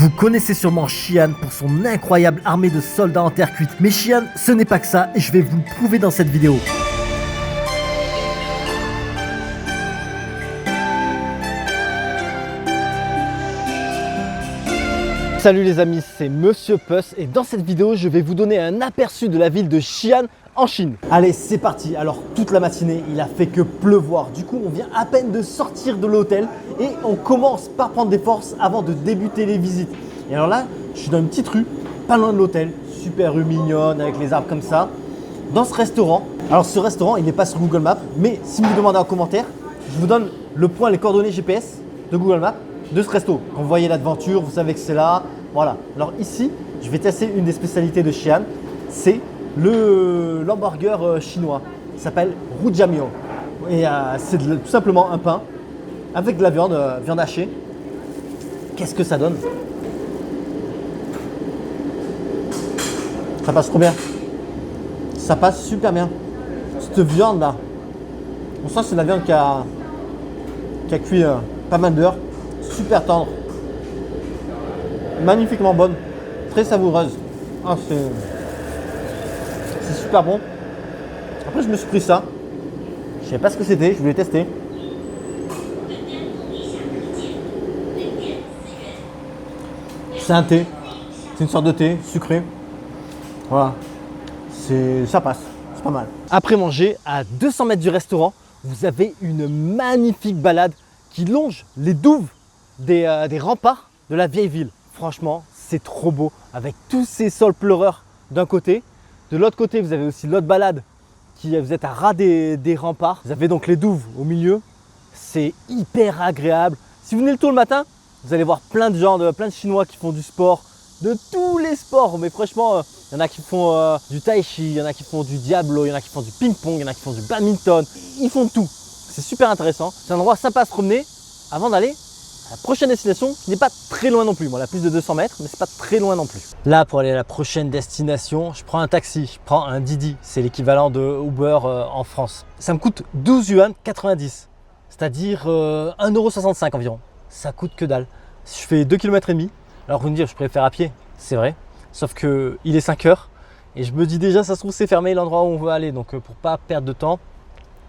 Vous connaissez sûrement Xi'an pour son incroyable armée de soldats en terre cuite. Mais Xi'an, ce n'est pas que ça et je vais vous le prouver dans cette vidéo. Salut les amis, c'est Monsieur Puss et dans cette vidéo, je vais vous donner un aperçu de la ville de Xi'an en Chine. Allez, c'est parti. Alors, toute la matinée, il a fait que pleuvoir. Du coup, on vient à peine de sortir de l'hôtel et on commence par prendre des forces avant de débuter les visites. Et alors là, je suis dans une petite rue, pas loin de l'hôtel, super rue mignonne avec les arbres comme ça. Dans ce restaurant, alors ce restaurant, il n'est pas sur Google Maps, mais si vous me demandez en commentaire, je vous donne le point, les coordonnées GPS de Google Maps de ce resto. Quand vous voyez l'aventure, vous savez que c'est là. Voilà. Alors ici, je vais tester une des spécialités de Xi'an, c'est l'hamburger chinois. Il s'appelle Rujamio. Et c'est tout simplement un pain avec de la viande, viande hachée. Qu'est-ce que ça donne? Ça passe trop bien. Ça passe super bien. Cette viande là, on sent que c'est de la viande qui a cuit pas mal d'heures. Super tendre. Magnifiquement bonne. Très savoureuse. Ah, c'est super bon. Après, je me suis pris ça. Je ne savais pas ce que c'était. Je voulais tester. C'est un thé. C'est une sorte de thé sucré. Voilà. Ça passe. C'est pas mal. Après manger, à 200 mètres du restaurant, vous avez une magnifique balade qui longe les douves des remparts de la vieille ville. Franchement, c'est trop beau avec tous ces sols pleureurs d'un côté. De l'autre côté, vous avez aussi l'autre balade qui vous êtes à ras des remparts. Vous avez donc les douves au milieu. C'est hyper agréable. Si vous venez le tôt le matin, vous allez voir plein de gens, plein de Chinois qui font du sport, de tous les sports. Mais franchement, il y en a qui font du tai chi, il y en a qui font du diablo, il y en a qui font du ping-pong, il y en a qui font du badminton. Ils font tout. C'est super intéressant. C'est un endroit sympa à se promener avant d'aller à la prochaine destination qui n'est pas très loin non plus. Bon, elle a plus de 200 mètres, mais c'est pas très loin non plus. Là, pour aller à la prochaine destination, je prends un taxi, je prends un Didi. C'est l'équivalent de Uber en France. Ça me coûte 12 yuan 90, c'est-à-dire 1,65 € environ. Ça coûte que dalle. Je fais 2,5 km. Alors vous me dites, je préfère à pied, c'est vrai. Sauf qu'il est 5 heures et je me dis déjà, ça se trouve, c'est fermé l'endroit où on veut aller. Donc pour pas perdre de temps,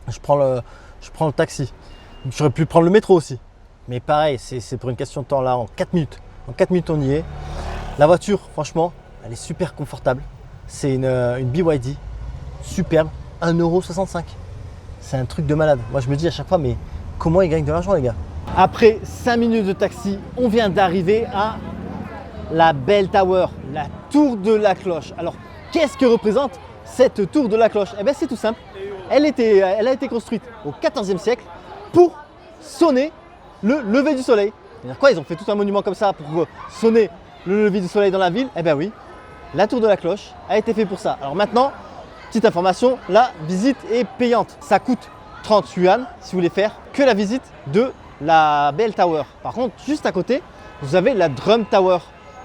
je prends le taxi. J'aurais pu prendre le métro aussi. Mais pareil, c'est pour une question de temps là, en 4 minutes. En 4 minutes, on y est. La voiture, franchement, elle est super confortable. C'est une BYD, superbe, 1,65 €. C'est un truc de malade. Moi, je me dis à chaque fois, mais comment ils gagnent de l'argent, les gars? Après 5 minutes de taxi, on vient d'arriver à la Bell Tower, la tour de la cloche. Alors, qu'est-ce que représente cette tour de la cloche? Eh bien, c'est tout simple. Elle a été construite au XIVe siècle pour sonner le lever du soleil. C'est-à-dire quoi? Ils ont fait tout un monument comme ça pour sonner le lever du soleil dans la ville? Eh bien oui, la tour de la cloche a été fait pour ça. Alors maintenant, petite information, la visite est payante. Ça coûte 30 yuan si vous voulez faire que la visite de la Bell Tower. Par contre, juste à côté, vous avez la Drum Tower.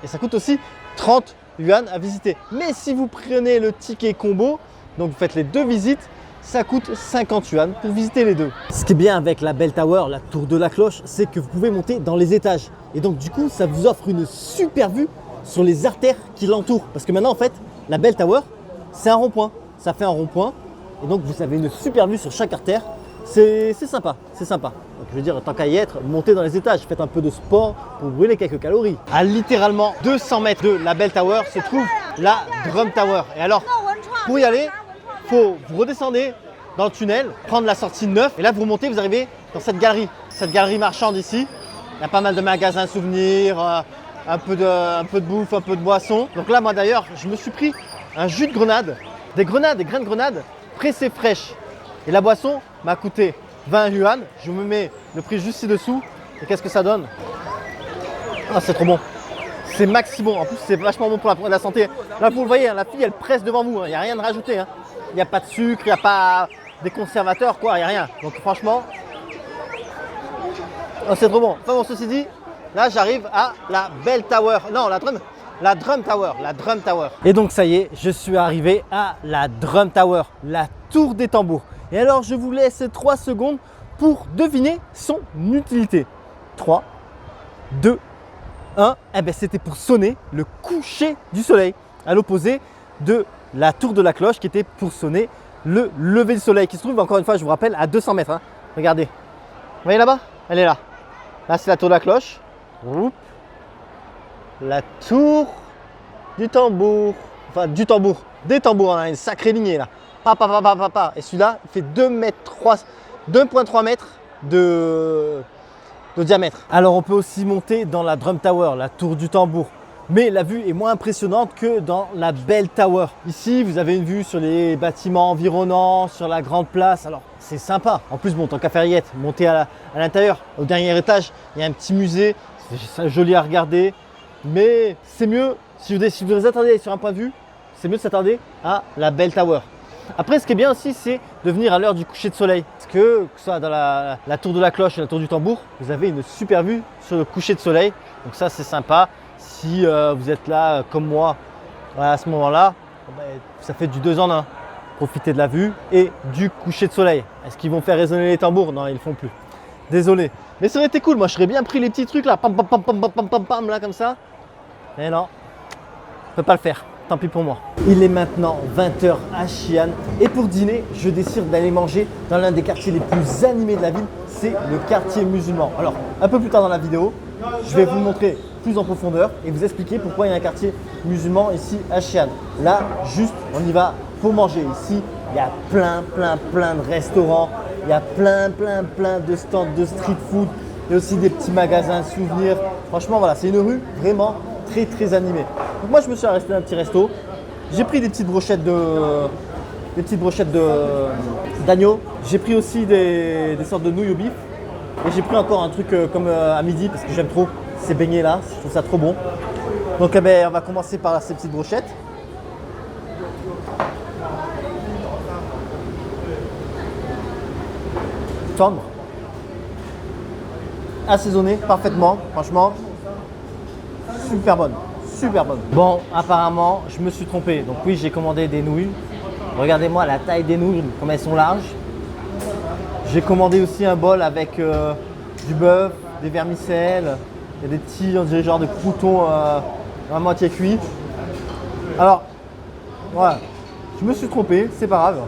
Et ça coûte aussi 30 yuan à visiter. Mais si vous prenez le ticket combo, donc vous faites les deux visites, ça coûte 50 yuan pour visiter les deux. Ce qui est bien avec la Bell Tower, la tour de la cloche, c'est que vous pouvez monter dans les étages. Et donc du coup, ça vous offre une super vue sur les artères qui l'entourent. Parce que maintenant, en fait, la Bell Tower, c'est un rond-point. Ça fait un rond-point. Et donc vous avez une super vue sur chaque artère. C'est sympa, c'est sympa. Donc je veux dire, tant qu'à y être, montez dans les étages, faites un peu de sport pour brûler quelques calories. À littéralement 200 mètres de la Bell Tower se trouve la Drum Tower. Et alors, pour y aller, vous redescendez dans le tunnel, prendre la sortie 9 et là vous remontez, vous arrivez dans cette galerie marchande ici. Il y a pas mal de magasins souvenirs, un peu de bouffe, un peu de boisson. Donc là moi d'ailleurs, je me suis pris un jus de grenade, des grains de grenade pressés fraîches. Et la boisson m'a coûté 20 yuan. Je me mets le prix juste ci-dessous. Et qu'est-ce que ça donne? Ah, c'est trop bon. C'est maxi bon. En plus, c'est vachement bon pour la santé. Là, vous le voyez, hein, la fille, elle presse devant vous. Il n'y a rien de rajouté. Hein. Il n'y a pas de sucre, il n'y a pas des conservateurs, quoi. Il n'y a rien. Donc, franchement, oh, c'est trop bon. Enfin, bon, ceci dit, là, j'arrive à la Bell Tower. Non, la Drum Tower. Et donc, ça y est, je suis arrivé à la Drum Tower, la tour des tambours. Et alors, je vous laisse 3 secondes pour deviner son utilité. 3, 2, 1, eh ben, c'était pour sonner le coucher du soleil, à l'opposé de la tour de la cloche qui était pour sonner le lever du soleil, qui se trouve, encore une fois, je vous rappelle, à 200 mètres. Hein. Regardez, vous voyez là-bas? Elle est là. Là, c'est la tour de la cloche. Oups. La tour du tambour. Enfin, du tambour. Des tambours, on a une sacrée lignée là. Et celui-là, il fait 2,3 mètres de diamètre. Alors, on peut aussi monter dans la Drum Tower, la tour du tambour. Mais la vue est moins impressionnante que dans la Bell Tower. Ici, vous avez une vue sur les bâtiments environnants, sur la grande place. Alors, c'est sympa. En plus, bon, tant qu'à faire y être, monter à l'intérieur, au dernier étage, il y a un petit musée. C'est joli à regarder. Mais c'est mieux, si vous attendez sur un point de vue, c'est mieux de s'attarder à la Bell Tower. Après, ce qui est bien aussi, c'est de venir à l'heure du coucher de soleil. Parce que ce soit dans la tour de la cloche et la tour du tambour, vous avez une super vue sur le coucher de soleil. Donc ça, c'est sympa. Si vous êtes là comme moi à ce moment-là, ça fait du 2 en 1. Profitez de la vue et du coucher de soleil. Est-ce qu'ils vont faire résonner les tambours? Non, ils ne le font plus. Désolé. Mais ça aurait été cool. Moi, je serais bien pris les petits trucs là, pam, pam, pam, pam, pam, pam, pam, là, comme ça. Mais non, je ne peux pas le faire. Tant pis pour moi. Il est maintenant 20 h à Xi'an et pour dîner, je décide d'aller manger dans l'un des quartiers les plus animés de la ville, c'est le quartier musulman. Alors, un peu plus tard dans la vidéo, je vais vous montrer plus en profondeur et vous expliquer pourquoi il y a un quartier musulman ici à Xi'an. Là, juste, on y va pour manger. Ici, il y a plein de restaurants, il y a plein de stands de street food et aussi des petits magasins souvenirs. Franchement, voilà, c'est une rue vraiment très animée. Donc moi, je me suis arrêté dans un petit resto. J'ai pris des petites brochettes d'agneau. J'ai pris aussi des sortes de nouilles au bif. Et j'ai pris encore un truc comme à midi parce que j'aime trop ces beignets là. Je trouve ça trop bon. Donc on va commencer par ces petites brochettes. Tendre. Assaisonné parfaitement. Franchement, super bonne. Bon, apparemment, je me suis trompé. Donc oui, j'ai commandé des nouilles. Regardez-moi la taille des nouilles, comme elles sont larges. J'ai commandé aussi un bol avec du bœuf, des vermicelles, il y a des petits, on dirait genre de croutons à moitié cuits. Alors, voilà, je me suis trompé, c'est pas grave.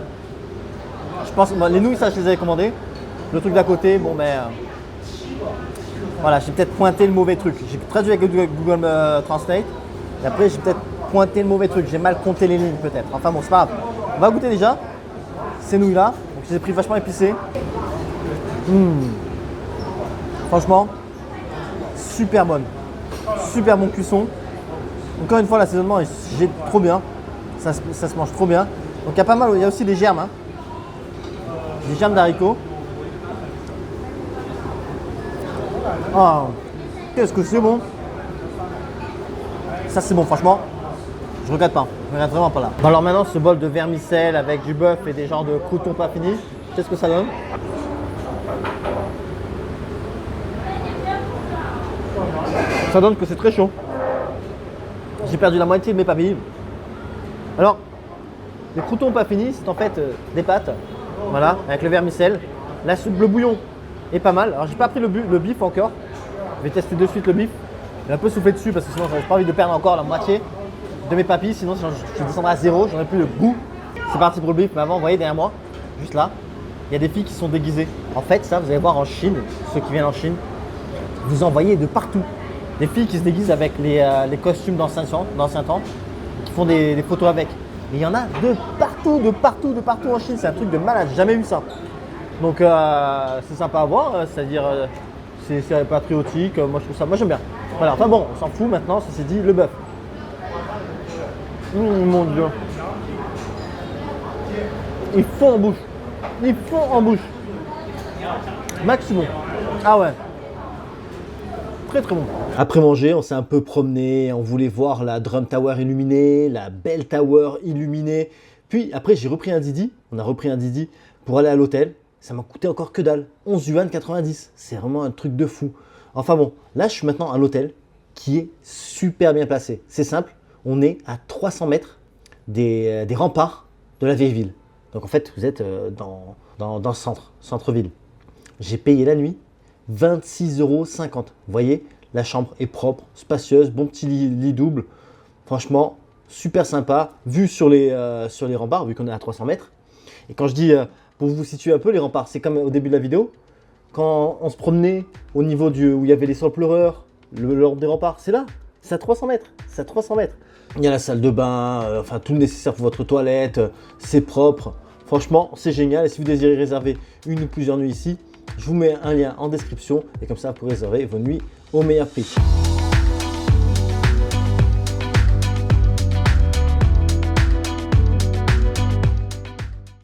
Je pense que les nouilles, ça, je les avais commandées. Le truc d'à côté, bon, voilà, j'ai peut-être pointé le mauvais truc. J'ai traduit avec Google Translate. Et après, j'ai peut-être pointé le mauvais truc. J'ai mal compté les lignes peut-être. Enfin bon, c'est pas grave. On va goûter déjà ces nouilles-là. Donc, je les ai pris vachement épicées. Franchement, super bonne. Super bon cuisson. Encore une fois, l'assaisonnement est trop bien. Ça se mange trop bien. Donc, il y a pas mal. Il y a aussi des germes. Hein. Des germes d'haricots. Oh, qu'est-ce que c'est bon! Ça c'est bon, franchement, je regrette pas, je regrette vraiment pas là. Bon, alors maintenant, ce bol de vermicelle avec du bœuf et des genres de croutons pas finis, qu'est-ce que ça donne? Ça donne que c'est très chaud. J'ai perdu la moitié de mes papilles. Alors, les croutons pas finis, c'est en fait des pâtes, voilà, avec le vermicelle. La soupe, le bouillon est pas mal. Alors, j'ai pas pris le bif encore. Je vais tester de suite le bif. Je vais un peu souffler dessus parce que sinon, j'aurais pas envie de perdre encore la moitié de mes papilles. Sinon, je descendrai à zéro. J'en ai plus le goût. C'est parti pour le bif. Mais avant, vous voyez derrière moi, juste là, il y a des filles qui sont déguisées. En fait, ça, vous allez voir en Chine, ceux qui viennent en Chine, vous en voyez de partout. Des filles qui se déguisent avec les costumes d'anciens temps, qui font des photos avec. Et il y en a de partout en Chine. C'est un truc de malade. J'ai jamais vu ça. Donc c'est sympa à voir, c'est-à-dire c'est patriotique, moi je trouve ça, moi j'aime bien. Voilà, enfin bon, on s'en fout maintenant, ça c'est dit, le bœuf. Mon Dieu. Il fond en bouche. Maximum. Ah ouais. Très bon. Après manger, on s'est un peu promené, on voulait voir la Drum Tower illuminée, la Bell Tower illuminée. Puis après j'ai repris un Didi, on a repris un Didi pour aller à l'hôtel. Ça m'a coûté encore que dalle, 11 yuan 90. C'est vraiment un truc de fou. Enfin bon, là je suis maintenant à l'hôtel qui est super bien placé. C'est simple, on est à 300 mètres des remparts de la vieille ville. Donc en fait, vous êtes dans le centre-ville. J'ai payé la nuit 26,50 €. Vous voyez, La chambre est propre, spacieuse, bon petit lit double. Franchement, super sympa. Vue sur les remparts, vu qu'on est à 300 mètres. Et quand je dis, pour vous situer un peu, les remparts, c'est comme au début de la vidéo. Quand on se promenait au niveau où il y avait les sols pleureurs, le long des remparts, c'est là. C'est à 300 mètres. C'est à 300 mètres. Il y a la salle de bain, enfin tout le nécessaire pour votre toilette. C'est propre. Franchement, c'est génial. Et si vous désirez réserver une ou plusieurs nuits ici, je vous mets un lien en description. Et comme ça, vous pourrez réserver vos nuits au meilleur prix.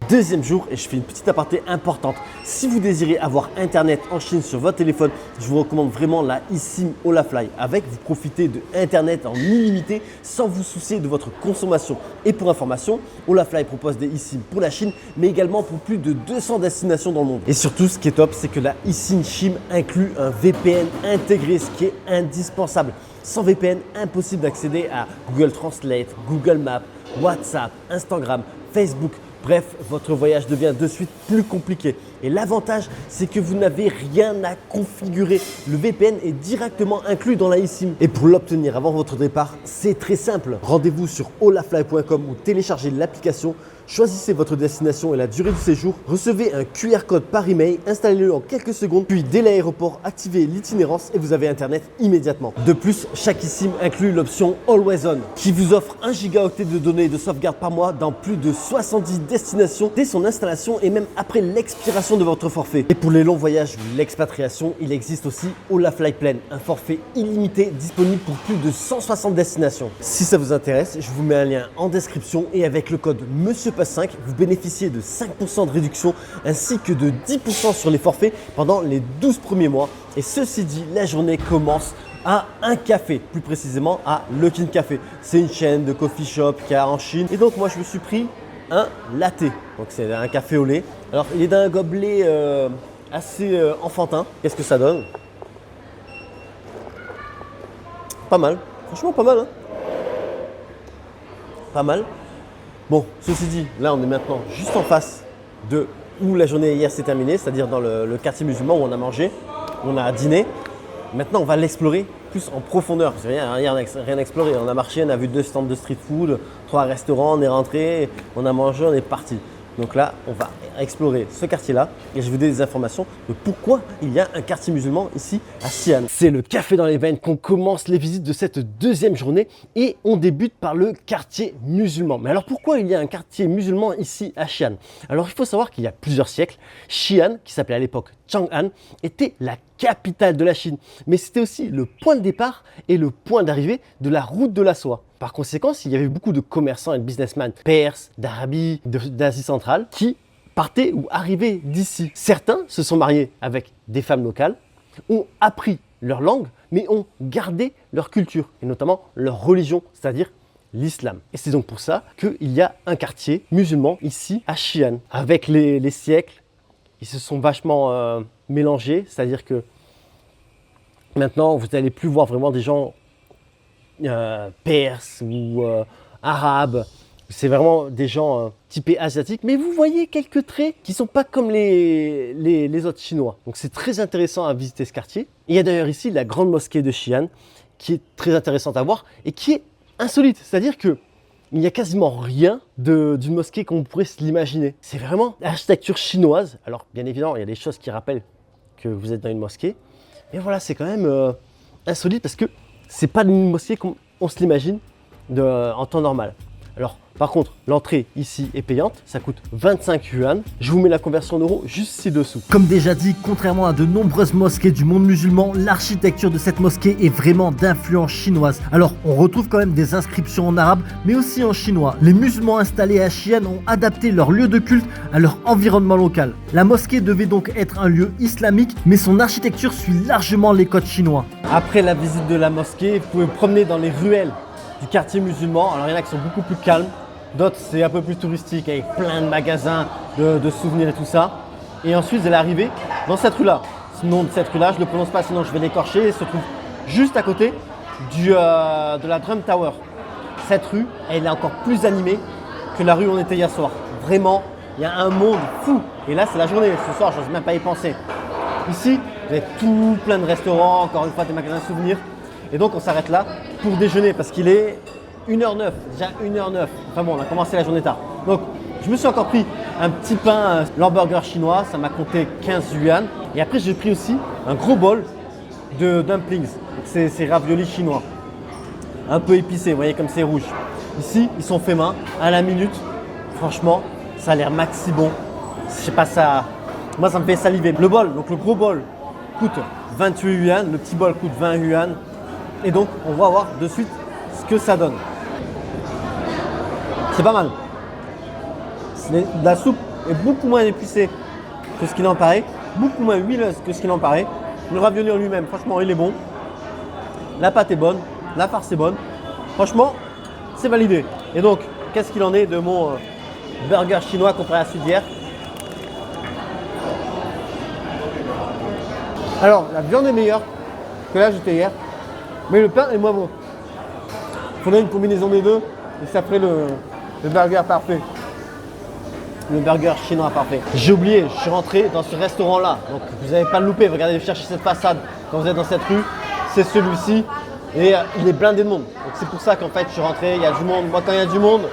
Deuxième jour et je fais une petite aparté importante. Si vous désirez avoir internet en Chine sur votre téléphone, je vous recommande vraiment la eSIM Olafly. Avec, vous profitez de internet en illimité sans vous soucier de votre consommation. Et pour information, Olafly propose des eSIM pour la Chine, mais également pour plus de 200 destinations dans le monde. Et surtout, ce qui est top, c'est que la eSIM Chim inclut un VPN intégré, ce qui est indispensable. Sans VPN, impossible d'accéder à Google Translate, Google Maps, WhatsApp, Instagram, Facebook. Bref, votre voyage devient de suite plus compliqué. Et l'avantage, c'est que vous n'avez rien à configurer. Le VPN est directement inclus dans la eSIM. Et pour l'obtenir avant votre départ, c'est très simple. Rendez-vous sur olafly.com ou téléchargez l'application. Choisissez votre destination et la durée du séjour. Recevez un QR code par email, installez-le en quelques secondes. Puis dès l'aéroport, activez l'itinérance et vous avez internet immédiatement. De plus, chaque eSIM inclut l'option Always On qui vous offre 1 gigaoctet de données de sauvegarde par mois dans plus de 70 destinations dès son installation et même après l'expiration de votre forfait. Et pour les longs voyages ou l'expatriation, il existe aussi Olafly Plan, un forfait illimité disponible pour plus de 160 destinations. Si ça vous intéresse, je vous mets un lien en description et avec le code MonsieurPass5, vous bénéficiez de 5% de réduction ainsi que de 10% sur les forfaits pendant les 12 premiers mois. Et ceci dit, la journée commence à un café, plus précisément à Luckin Café. C'est une chaîne de coffee shop qu'il y a en Chine. Et donc moi je me suis pris un latte. Donc c'est un café au lait. Alors il est d'un gobelet assez enfantin. Qu'est-ce que ça donne? Pas mal. Franchement pas mal. Hein, pas mal. Bon, ceci dit, là on est maintenant juste en face de où la journée hier s'est terminée, c'est-à-dire dans le quartier musulman où on a mangé, où on a dîné. Maintenant on va l'explorer plus en profondeur. Parce qu'il n'y a rien à explorer. On a marché, on a vu 2 stands de street food, 3 restaurants, on est rentré, on a mangé, on est parti. Donc là, on va explorer ce quartier-là et je vais vous donner des informations de pourquoi il y a un quartier musulman ici à Xi'an. C'est le café dans les veines qu'on commence les visites de cette deuxième journée et on débute par le quartier musulman. Mais alors pourquoi il y a un quartier musulman ici à Xi'an? Alors il faut savoir qu'il y a plusieurs siècles, Xi'an, qui s'appelait à l'époque Chang'an, était la capitale de la Chine. Mais c'était aussi le point de départ et le point d'arrivée de la route de la soie. Par conséquent, il y avait beaucoup de commerçants et de businessmen perses, d'Arabie, d'Asie centrale qui partaient ou arrivaient d'ici. Certains se sont mariés avec des femmes locales, ont appris leur langue, mais ont gardé leur culture et notamment leur religion, c'est-à-dire l'islam. Et c'est donc pour ça qu'il y a un quartier musulman ici à Xi'an. Avec les siècles, ils se sont vachement mélangés, c'est-à-dire que maintenant, vous n'allez plus voir vraiment des gens perses ou arabes. C'est vraiment des gens typés asiatiques, mais vous voyez quelques traits qui ne sont pas comme les autres Chinois. Donc c'est très intéressant à visiter ce quartier. Il y a d'ailleurs ici la grande mosquée de Xi'an qui est très intéressante à voir et qui est insolite. C'est-à-dire que il n'y a quasiment rien d'une mosquée comme on pourrait se l'imaginer. C'est vraiment l'architecture chinoise. Alors bien évidemment, il y a des choses qui rappellent que vous êtes dans une mosquée. Mais voilà, c'est quand même insolite parce que c'est pas une mosquée comme on se l'imagine en temps normal. Alors, par contre, l'entrée ici est payante, ça coûte 25 yuan. Je vous mets la conversion en euros juste ci-dessous. Comme déjà dit, contrairement à de nombreuses mosquées du monde musulman, l'architecture de cette mosquée est vraiment d'influence chinoise. Alors, on retrouve quand même des inscriptions en arabe, mais aussi en chinois. Les musulmans installés à Xi'an ont adapté leur lieu de culte à leur environnement local. La mosquée devait donc être un lieu islamique, mais son architecture suit largement les codes chinois. Après la visite de la mosquée, vous pouvez vous promener dans les ruelles du quartier musulman. Alors il y en a qui sont beaucoup plus calmes, d'autres c'est un peu plus touristique avec plein de magasins de souvenirs et tout ça. Et ensuite vous allez arriver dans cette rue là. Ce nom de cette rue là, je ne le prononce pas sinon je vais l'écorcher, il se trouve juste à côté de la Drum Tower. Cette rue, elle est encore plus animée que la rue où on était hier soir. Vraiment, il y a un monde fou. Et là c'est la journée, ce soir je n'ose même pas y penser. Ici, Vous avez tout plein de restaurants, encore une fois des magasins de souvenirs. Et donc on s'arrête là pour déjeuner parce qu'il est 1h09, déjà 1h09. Enfin bon, on a commencé la journée tard. Donc je me suis encore pris un petit pain, l'hamburger chinois, ça m'a coûté 15 yuan. Et après j'ai pris aussi un gros bol de dumplings, c'est raviolis chinois. Un peu épicé, vous voyez comme c'est rouge. Ici, ils sont faits main, à la minute. Franchement, ça a l'air maxi bon. Je sais pas, ça, moi ça me fait saliver. Le bol, donc le gros bol coûte 28 yuan, le petit bol coûte 20 yuan. Et donc, on va voir de suite ce que ça donne. C'est pas mal. La soupe est beaucoup moins épicée que ce qu'il en paraît, beaucoup moins huileuse que ce qu'il en paraît. Le ravioli en lui-même, franchement, il est bon. La pâte est bonne, la farce est bonne. Franchement, c'est validé. Et donc, qu'est-ce qu'il en est de mon burger chinois comparé à celui d'hier? Alors, la viande est meilleure que là j'étais hier, mais le pain est moins bon. Il faudrait une combinaison des deux et ça ferait le burger parfait. Le burger chinois parfait. J'ai oublié, je suis rentré dans ce restaurant-là. Donc, vous n'avez pas le loupé. Regardez, cherchez cette façade quand vous êtes dans cette rue. C'est celui-ci. Et il est blindé de monde. Donc c'est pour ça qu'en fait je suis rentré, il y a du monde. Moi quand il y a du monde,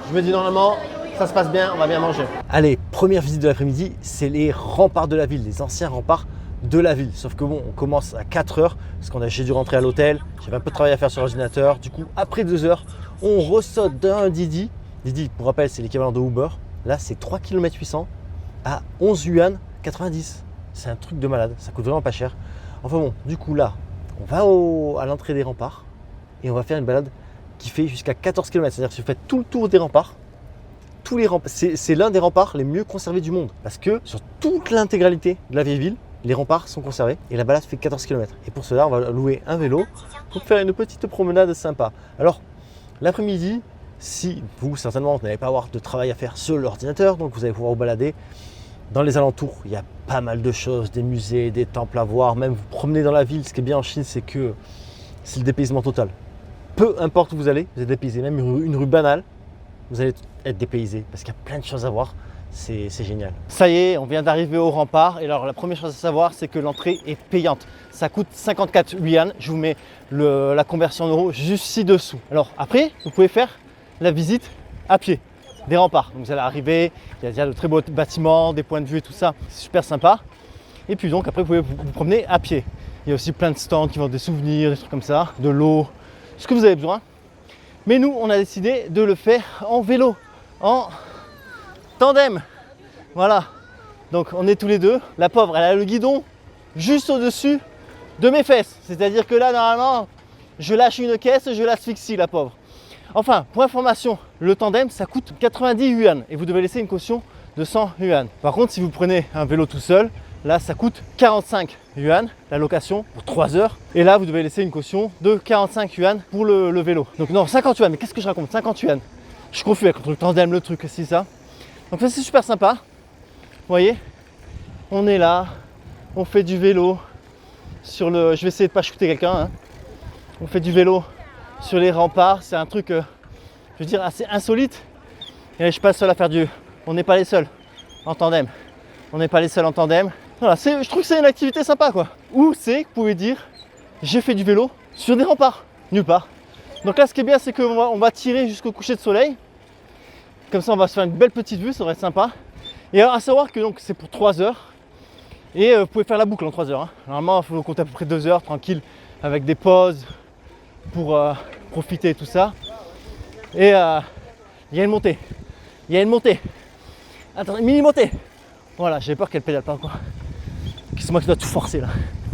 je me dis normalement ça se passe bien, on va bien manger. Allez, première visite de l'après-midi, c'est les remparts de la ville, les anciens remparts de la ville. Sauf que bon, on commence à 4h parce j'ai dû rentrer à l'hôtel, j'avais un peu de travail à faire sur l'ordinateur. Du coup, après 2h, on ressaute d'un Didi. Didi, pour rappel, c'est l'équivalent de Uber. Là, c'est 3 km 800 à 11 yuan 90. C'est un truc de malade, ça coûte vraiment pas cher. Enfin bon, du coup là, on va à l'entrée des remparts et on va faire une balade qui fait jusqu'à 14 km. C'est-à-dire que si vous faites tout le tour des remparts, c'est l'un des remparts les mieux conservés du monde. Parce que sur toute l'intégralité de la vieille ville, les remparts sont conservés et la balade fait 14 km. Et pour cela, on va louer un vélo pour faire une petite promenade sympa. Alors, l'après-midi, si vous, certainement, vous n'allez pas avoir de travail à faire sur l'ordinateur, donc vous allez pouvoir vous balader dans les alentours. Il y a pas mal de choses, des musées, des temples à voir, même vous promener dans la ville. Ce qui est bien en Chine, c'est que c'est le dépaysement total. Peu importe où vous allez, vous êtes dépaysé. Même une rue banale, vous allez être dépaysé parce qu'il y a plein de choses à voir. C'est génial. Ça y est, on vient d'arriver au rempart. Et alors la première chose à savoir, c'est que l'entrée est payante. Ça coûte 54 yuan. Je vous mets la conversion en euros juste ci-dessous. Alors après, vous pouvez faire la visite à pied des remparts. Donc vous allez arriver, il y a déjà de très beaux bâtiments, des points de vue et tout ça, c'est super sympa. Et puis donc après vous pouvez vous promener à pied. Il y a aussi plein de stands qui vendent des souvenirs, des trucs comme ça, de l'eau, ce que vous avez besoin. Mais nous on a décidé de le faire en vélo, en tandem. Voilà. Donc on est tous les deux. La pauvre, elle a le guidon juste au-dessus de mes fesses. C'est-à-dire que là normalement, je lâche une caisse, je l'asphyxie la pauvre. Enfin, pour information, le tandem, ça coûte 90 yuan et vous devez laisser une caution de 100 yuan. Par contre, si vous prenez un vélo tout seul, là, ça coûte 45 yuan la location pour 3 heures. Et là, vous devez laisser une caution de 45 yuan pour le vélo. Donc non, 50 yuan, mais qu'est-ce que je raconte? 50 yuan. Je suis confus avec le tandem, le truc, c'est ça. Donc ça, c'est super sympa. Vous voyez, on est là, on fait du vélo sur le... Je vais essayer de pas shooter quelqu'un. Hein. On fait du vélo sur les remparts, c'est un truc, je veux dire, assez insolite. Et je suis pas le seul à faire on n'est pas les seuls en tandem. On n'est pas les seuls en tandem. Voilà, je trouve que c'est une activité sympa quoi. Ou c'est, vous pouvez dire, j'ai fait du vélo sur des remparts, nulle part. Donc là, ce qui est bien, c'est qu'on va tirer jusqu'au coucher de soleil. Comme ça, on va se faire une belle petite vue, ça va être sympa. Et alors, à savoir que donc c'est pour 3 heures. Et vous pouvez faire la boucle en 3 heures. Hein. Normalement, il faut compter à peu près 2 heures tranquille avec des pauses pour profiter et tout ça. Et il y a une montée. Il y a une montée. Attendez, mini-montée. Voilà, j'ai peur qu'elle pédale pas quoi. C'est moi qui dois tout forcer là,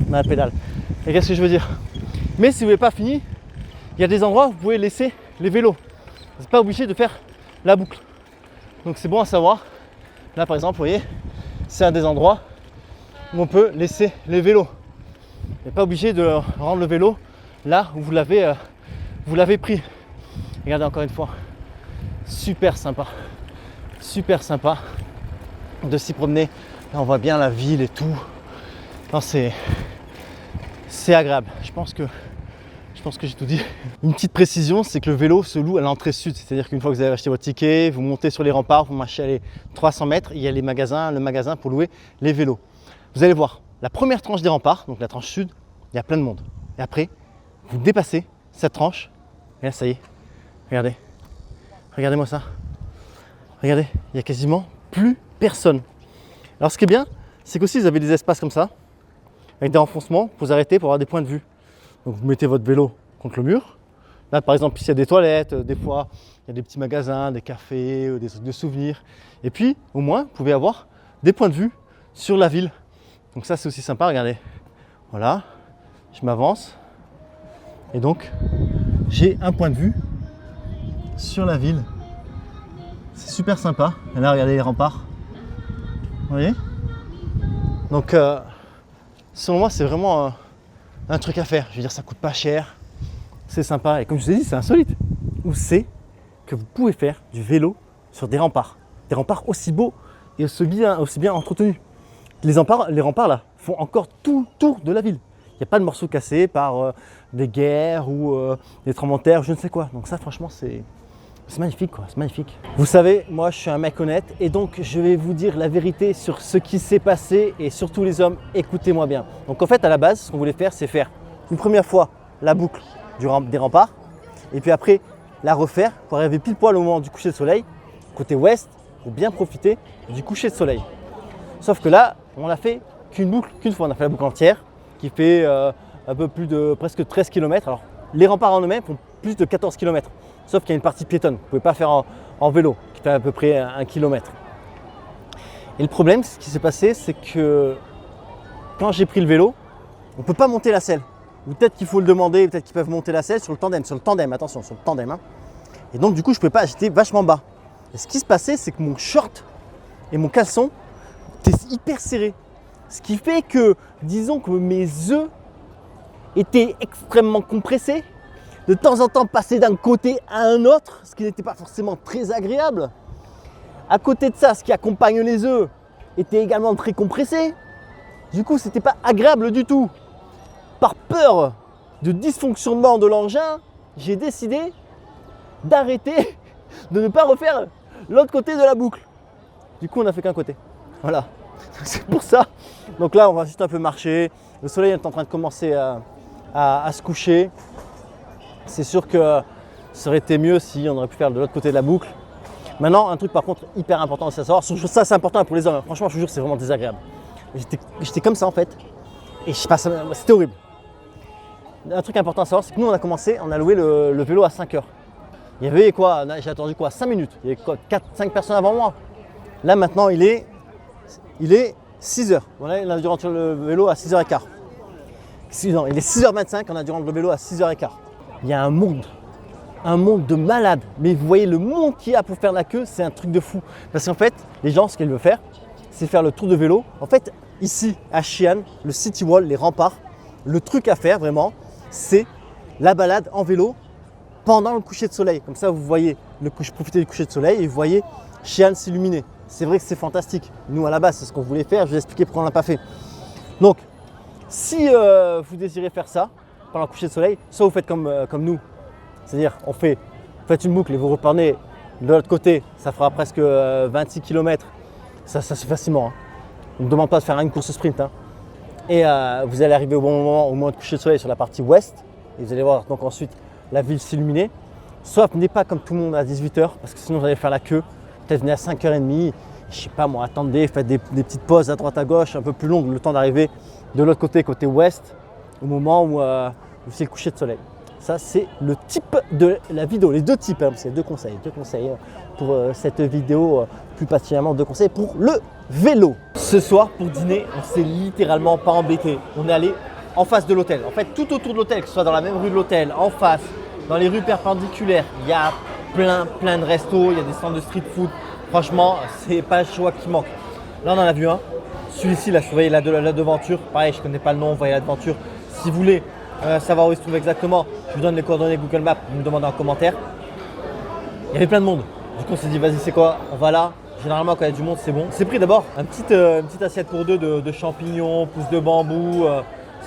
dans la pédale. Et qu'est-ce que je veux dire? Mais si vous n'avez pas fini, il y a des endroits où vous pouvez laisser les vélos. Vous n'êtes pas obligé de faire la boucle. Donc c'est bon à savoir. Là par exemple, vous voyez, c'est un des endroits où on peut laisser les vélos. Vous n'êtes pas obligé de rendre le vélo là où vous l'avez pris. Regardez encore une fois, super sympa de s'y promener. Là on voit bien la ville et tout. Non, c'est agréable. Je pense que j'ai tout dit. Une petite précision, c'est que le vélo se loue à l'entrée sud. C'est-à-dire qu'une fois que vous avez acheté votre ticket, vous montez sur les remparts, vous marchez les 300 mètres, il y a le magasin pour louer les vélos. Vous allez voir, la première tranche des remparts, donc la tranche sud, il y a plein de monde. Et après, vous dépassez cette tranche, et là ça y est, regardez, regardez-moi ça. Regardez, il n'y a quasiment plus personne. Alors ce qui est bien, c'est qu'aussi vous avez des espaces comme ça, avec des renfoncements, pour vous arrêter pour avoir des points de vue. Donc vous mettez votre vélo contre le mur. Là par exemple, ici il y a des toilettes, des fois il y a des petits magasins, des cafés, des trucs de souvenirs. Et puis au moins, vous pouvez avoir des points de vue sur la ville. Donc ça c'est aussi sympa, regardez. Voilà, je m'avance. Et donc, j'ai un point de vue sur la ville. C'est super sympa. Et là, regardez les remparts. Vous voyez? Donc, selon moi, c'est vraiment un truc à faire. Je veux dire, ça coûte pas cher. C'est sympa. Et comme je vous ai dit, c'est insolite. Où c'est que vous pouvez faire du vélo sur des remparts. Des remparts aussi beaux et aussi bien entretenus. Les remparts là, font encore tout le tour de la ville. Il n'y a pas de morceaux cassés par des guerres ou des tremblements de terre, je ne sais quoi. Donc ça, franchement, c'est magnifique, quoi. C'est magnifique. Vous savez, moi, je suis un mec honnête et donc je vais vous dire la vérité sur ce qui s'est passé et surtout les hommes, écoutez-moi bien. Donc en fait, à la base, ce qu'on voulait faire, c'est faire une première fois la boucle des remparts et puis après la refaire pour arriver pile poil au moment du coucher de soleil, côté ouest, pour bien profiter du coucher de soleil. Sauf que là, on l'a fait qu'une fois. On a fait la boucle entière qui fait un peu plus de presque 13 km. Alors, les remparts en eux-mêmes font plus de 14 km. Sauf qu'il y a une partie piétonne. Vous ne pouvez pas faire en vélo, qui fait à peu près 1 km. Et le problème, ce qui s'est passé, c'est que quand j'ai pris le vélo, on ne peut pas monter la selle. Ou peut-être qu'il faut le demander, peut-être qu'ils peuvent monter la selle sur le tandem, attention, sur le tandem. Hein. Et donc, du coup, je ne pouvais pas, j'étais vachement bas. Et ce qui se passait, c'est que mon short et mon caleçon étaient hyper serrés. Ce qui fait que, disons que mes œufs étaient extrêmement compressés, de temps en temps passer d'un côté à un autre, ce qui n'était pas forcément très agréable. À côté de ça, ce qui accompagne les œufs était également très compressé. Du coup, c'était pas agréable du tout. Par peur de dysfonctionnement de l'engin, j'ai décidé d'arrêter, de ne pas refaire l'autre côté de la boucle. Du coup, on n'a fait qu'un côté. Voilà. C'est pour ça. Donc là, on va juste un peu marcher. Le soleil est en train de commencer à se coucher. C'est sûr que ça aurait été mieux si on aurait pu faire de l'autre côté de la boucle. Maintenant, un truc par contre hyper important à savoir, ça c'est important pour les hommes. Franchement, je vous jure, c'est vraiment désagréable. J'étais comme ça en fait. Et je sais pas, c'était horrible. Un truc important à savoir, c'est que nous on a loué le vélo à 5 heures. Il y avait quoi, j'ai attendu quoi, 5 minutes. Il y avait quoi, 4-5 personnes avant moi. Là maintenant, il est 6 heures. Voilà, on a dû rentrer le vélo à 6h15. Non, il est 6h25, on a dû rendre le vélo à 6h15. Il y a un monde de malades. Mais vous voyez le monde qu'il y a pour faire la queue, c'est un truc de fou. Parce qu'en fait, les gens, ce qu'ils veulent faire, c'est faire le tour de vélo. En fait, ici, à Xi'an, le City Wall, les remparts, le truc à faire vraiment, c'est la balade en vélo pendant le coucher de soleil. Comme ça, vous voyez profiter du coucher de soleil et vous voyez Xi'an s'illuminer. C'est vrai que c'est fantastique. Nous, à la base, c'est ce qu'on voulait faire. Je vais expliquer pourquoi on ne l'a pas fait. Donc, si vous désirez faire ça pendant le coucher de soleil, soit vous faites comme nous. C'est-à-dire, vous faites une boucle et vous reprenez de l'autre côté. Ça fera presque 26 km. Ça se fait facilement. Hein. On ne demande pas de faire une course sprint. Hein. Et vous allez arriver au bon moment, au moment de coucher de soleil sur la partie ouest. Et vous allez voir donc ensuite la ville s'illuminer. Soit venez pas comme tout le monde à 18h, parce que sinon vous allez faire la queue. Peut-être venez à 5h30. Je sais pas moi, attendez, faites des petites pauses à droite à gauche, un peu plus longues, le temps d'arriver de l'autre côté, côté ouest, au moment où c'est le coucher de soleil. Ça, c'est le type de la vidéo, les deux types, hein, parce qu'il y a deux conseils pour cette vidéo, plus particulièrement 2 conseils pour le vélo. Ce soir, pour dîner, on s'est littéralement pas embêté. On est allé en face de l'hôtel. En fait, tout autour de l'hôtel, que ce soit dans la même rue de l'hôtel, en face, dans les rues perpendiculaires, il y a plein de restos, il y a des stands de street food. Franchement, c'est pas le choix qui manque. Là, on en a vu un. Celui-ci, là, je voyais la devanture. Pareil, je ne connais pas le nom, vous voyez la devanture. Si vous voulez savoir où il se trouve exactement, je vous donne les coordonnées Google Maps, vous me demandez en commentaire. Il y avait plein de monde. Du coup, on s'est dit, vas-y, c'est quoi? On va là. Généralement, quand il y a du monde, c'est bon. C'est pris d'abord une petite assiette pour deux de champignons, pousses de bambou.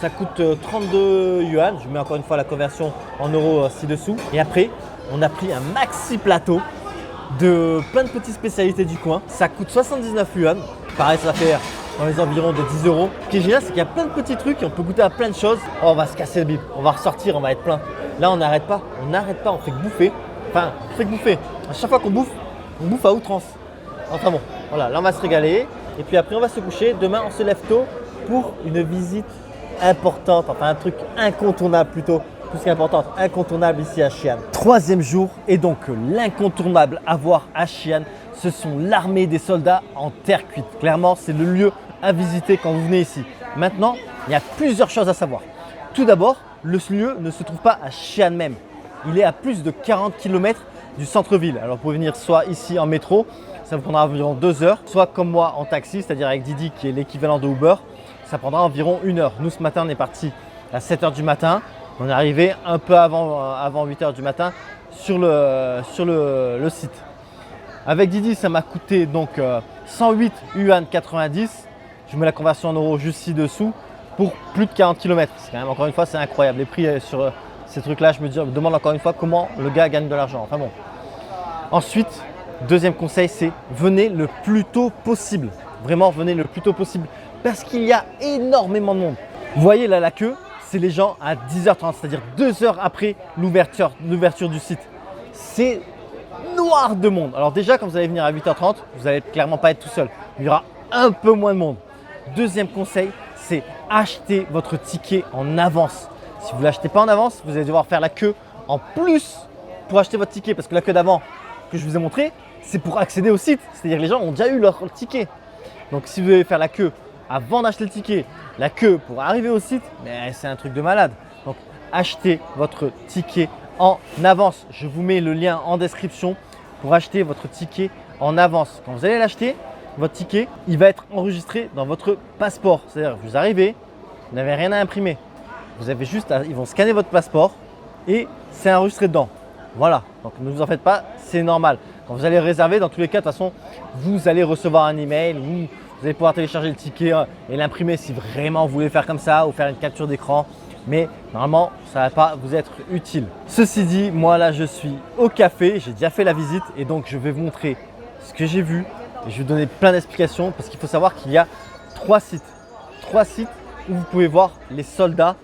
Ça coûte 32 yuan. Je mets encore une fois la conversion en euros ci-dessous. Et après, on a pris un maxi plateau de plein de petites spécialités du coin. Ça coûte 79 yuan. Pareil, ça fait dans les environs de 10 euros. Ce qui est génial, c'est qu'il y a plein de petits trucs et on peut goûter à plein de choses. Oh, on va se casser le bide, on va ressortir, on va être plein. Là, on n'arrête pas, on fait que bouffer. Enfin, on fait que bouffer. À chaque fois qu'on bouffe, on bouffe à outrance. Enfin bon, voilà, là on va se régaler. Et puis après, on va se coucher. Demain, on se lève tôt pour une visite importante, enfin un truc incontournable plutôt. Plus qu'importante, incontournable ici à Xi'an. Troisième jour, et donc l'incontournable à voir à Xi'an, ce sont l'armée des soldats en terre cuite. Clairement, c'est le lieu à visiter quand vous venez ici. Maintenant, il y a plusieurs choses à savoir. Tout d'abord, le lieu ne se trouve pas à Xi'an même. Il est à plus de 40 km du centre-ville. Alors vous pouvez venir soit ici en métro, ça vous prendra environ 2 heures, soit comme moi en taxi, c'est-à-dire avec Didi qui est l'équivalent de Uber, ça prendra environ 1 heure. Nous ce matin, on est parti à 7 h du matin. On est arrivé un peu avant 8 h du matin sur le site. Avec Didi, ça m'a coûté donc 108 yuan 90. Je mets la conversion en euros juste ci-dessous pour plus de 40 km. C'est quand même, encore une fois, c'est incroyable. Les prix sur ces trucs-là, je me demande encore une fois comment le gars gagne de l'argent. Enfin bon. Ensuite, deuxième conseil, c'est venez le plus tôt possible. Vraiment, venez le plus tôt possible parce qu'il y a énormément de monde. Vous voyez là la queue, c'est les gens à 10 h 30, c'est-à-dire 2 heures après l'ouverture du site. C'est noir de monde. Alors déjà, quand vous allez venir à 8 h 30, vous n'allez clairement pas être tout seul. Il y aura un peu moins de monde. Deuxième conseil, c'est acheter votre ticket en avance. Si vous ne l'achetez pas en avance, vous allez devoir faire la queue en plus pour acheter votre ticket. Parce que la queue d'avant que je vous ai montré, c'est pour accéder au site. C'est-à-dire que les gens ont déjà eu leur ticket. Donc si vous devez faire la queue avant d'acheter le ticket, la queue pour arriver au site, mais c'est un truc de malade. Donc achetez votre ticket en avance. Je vous mets le lien en description pour acheter votre ticket en avance. Quand vous allez l'acheter, votre ticket, il va être enregistré dans votre passeport. C'est-à-dire que vous arrivez, vous n'avez rien à imprimer. Vous avez juste ils vont scanner votre passeport et c'est enregistré dedans. Voilà, donc ne vous en faites pas, c'est normal. Quand vous allez réserver, dans tous les cas, de toute façon, vous allez recevoir un email où vous allez pouvoir télécharger le ticket et l'imprimer si vraiment vous voulez faire comme ça ou faire une capture d'écran. Mais normalement, ça ne va pas vous être utile. Ceci dit, moi là, je suis au café, j'ai déjà fait la visite et donc je vais vous montrer ce que j'ai vu et je vais vous donner plein d'explications parce qu'il faut savoir qu'il y a 3 sites. 3 sites où vous pouvez voir les soldats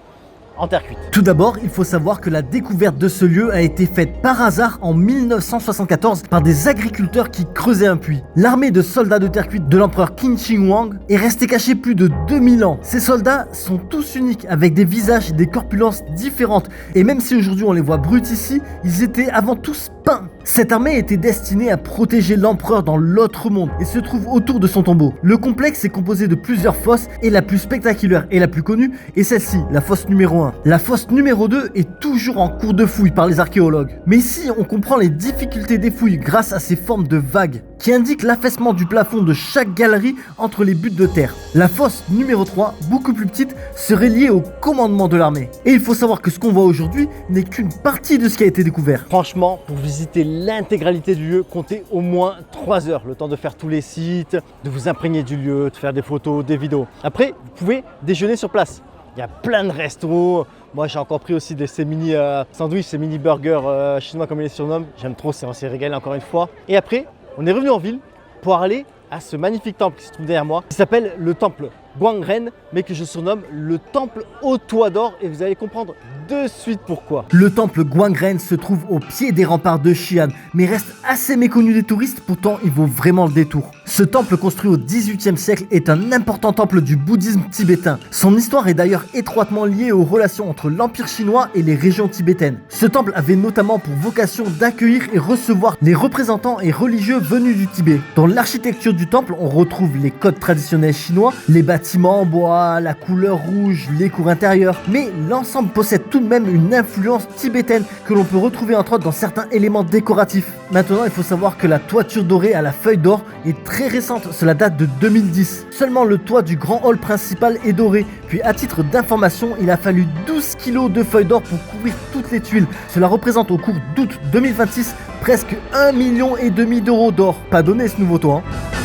en terre cuite. Tout d'abord, il faut savoir que la découverte de ce lieu a été faite par hasard en 1974 par des agriculteurs qui creusaient un puits. L'armée de soldats de terre cuite de l'empereur Qin Shi Huang est restée cachée plus de 2000 ans. Ces soldats sont tous uniques avec des visages et des corpulences différentes et même si aujourd'hui on les voit bruts ici, ils étaient avant tous peints. Cette armée était destinée à protéger l'empereur dans l'autre monde et se trouve autour de son tombeau. Le complexe est composé de plusieurs fosses et la plus spectaculaire et la plus connue est celle-ci, la fosse numéro 1. La fosse numéro 2 est toujours en cours de fouille par les archéologues. Mais ici, on comprend les difficultés des fouilles grâce à ces formes de vagues qui indiquent l'affaissement du plafond de chaque galerie entre les buttes de terre. La fosse numéro 3, beaucoup plus petite, serait liée au commandement de l'armée. Et il faut savoir que ce qu'on voit aujourd'hui n'est qu'une partie de ce qui a été découvert. Franchement, pour visiter l'intégralité du lieu, comptez au moins 3 heures. Le temps de faire tous les sites, de vous imprégner du lieu, de faire des photos, des vidéos. Après, vous pouvez déjeuner sur place. Il y a plein de restos. Moi, j'ai encore pris aussi ces mini sandwichs, ces mini burgers chinois comme ils les surnomment. J'aime trop, on s'est régalé encore une fois. Et après, on est revenu en ville pour aller à ce magnifique temple qui se trouve derrière moi, qui s'appelle le temple Guangren, mais que je surnomme le temple au toit d'or et vous allez comprendre de suite pourquoi. Le temple Guangren se trouve au pied des remparts de Xi'an, mais reste assez méconnu des touristes, pourtant il vaut vraiment le détour. Ce temple construit au XVIIIe siècle est un important temple du bouddhisme tibétain. Son histoire est d'ailleurs étroitement liée aux relations entre l'Empire chinois et les régions tibétaines. Ce temple avait notamment pour vocation d'accueillir et recevoir les représentants et religieux venus du Tibet. Dans l'architecture du temple, on retrouve les codes traditionnels chinois, les bâtiments en bois, la couleur rouge, les cours intérieurs, mais l'ensemble possède tout de même une influence tibétaine que l'on peut retrouver entre autres dans certains éléments décoratifs. Maintenant, il faut savoir que la toiture dorée à la feuille d'or est très récente, cela date de 2010. Seulement le toit du grand hall principal est doré, puis à titre d'information, il a fallu 12 kg de feuilles d'or pour couvrir toutes les tuiles. Cela représente au cours d'août 2026 presque 1,5 million d'euros d'or. Pas donné ce nouveau toit, hein.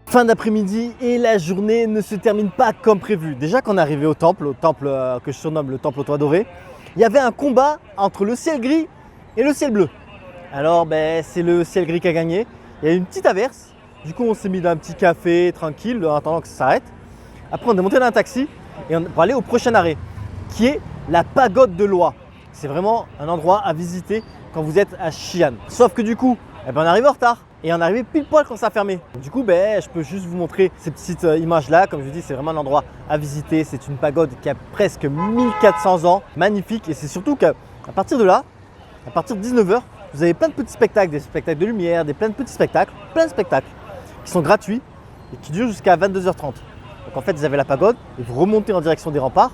Fin d'après-midi et la journée ne se termine pas comme prévu. Déjà qu'on est arrivé au temple que je surnomme le temple au toit doré, il y avait un combat entre le ciel gris et le ciel bleu. Alors c'est le ciel gris qui a gagné. Il y a eu une petite averse. Du coup on s'est mis dans un petit café tranquille en attendant que ça s'arrête. Après on est monté dans un taxi et pour aller au prochain arrêt qui est la pagode de Loa. C'est vraiment un endroit à visiter quand vous êtes à Xi'an. Sauf que du coup, on arrive en retard et on est arrivé pile poil quand ça a fermé. Du coup, je peux juste vous montrer ces petites images là. Comme je vous dis, c'est vraiment un endroit à visiter. C'est une pagode qui a presque 1400 ans, magnifique. Et c'est surtout qu'à partir de là, à partir de 19 h, vous avez plein de petits spectacles, des spectacles de lumière, plein de petits spectacles, plein de spectacles qui sont gratuits et qui durent jusqu'à 22 h 30. Donc en fait, vous avez la pagode et vous remontez en direction des remparts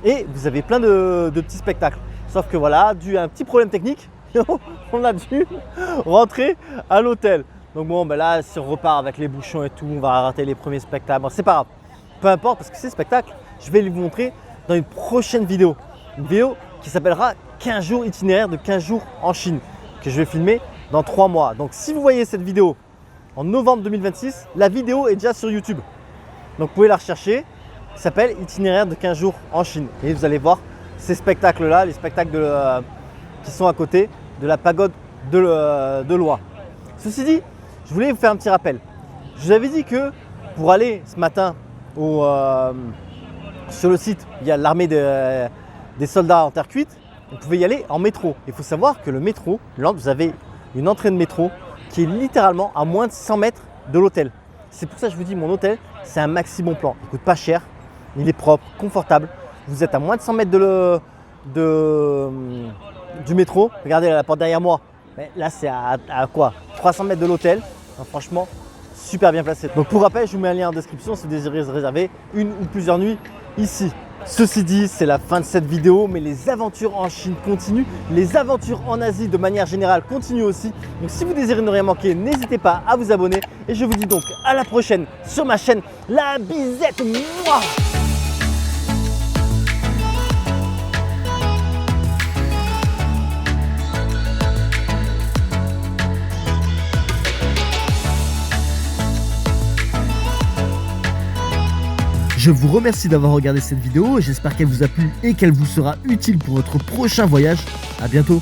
et vous avez plein de petits spectacles. Sauf que voilà, dû à un petit problème technique, on a dû rentrer à l'hôtel. Donc bon, là, si on repart avec les bouchons et tout, on va rater les premiers spectacles. Bon, c'est pas grave, peu importe, parce que ces spectacles, je vais les vous montrer dans une prochaine vidéo. Une vidéo qui s'appellera 15 jours itinéraire de 15 jours en Chine, que je vais filmer dans 3 mois. Donc si vous voyez cette vidéo en novembre 2026, la vidéo est déjà sur YouTube. Donc vous pouvez la rechercher, ça s'appelle itinéraire de 15 jours en Chine. Et vous allez voir ces spectacles-là, les spectacles qui sont à côté de la pagode de Loa. Ceci dit, je voulais vous faire un petit rappel. Je vous avais dit que pour aller ce matin sur le site, il y a l'armée des soldats en terre cuite, vous pouvez y aller en métro. Il faut savoir que le métro, vous avez une entrée de métro qui est littéralement à moins de 100 mètres de l'hôtel. C'est pour ça que je vous dis, mon hôtel, c'est un maxi bon plan. Il ne coûte pas cher, il est propre, confortable. Vous êtes à moins de 100 mètres du métro. Regardez la porte derrière moi. Mais là, c'est à quoi 300 mètres de l'hôtel. Franchement, super bien placé. Donc pour rappel, je vous mets un lien en description si vous désirez réserver une ou plusieurs nuits ici. Ceci dit, c'est la fin de cette vidéo, mais les aventures en Chine continuent. Les aventures en Asie de manière générale continuent aussi. Donc si vous désirez ne rien manquer, n'hésitez pas à vous abonner. Et je vous dis donc à la prochaine sur ma chaîne La Bizette. Mouah. Je vous remercie d'avoir regardé cette vidéo, j'espère qu'elle vous a plu et qu'elle vous sera utile pour votre prochain voyage. À bientôt.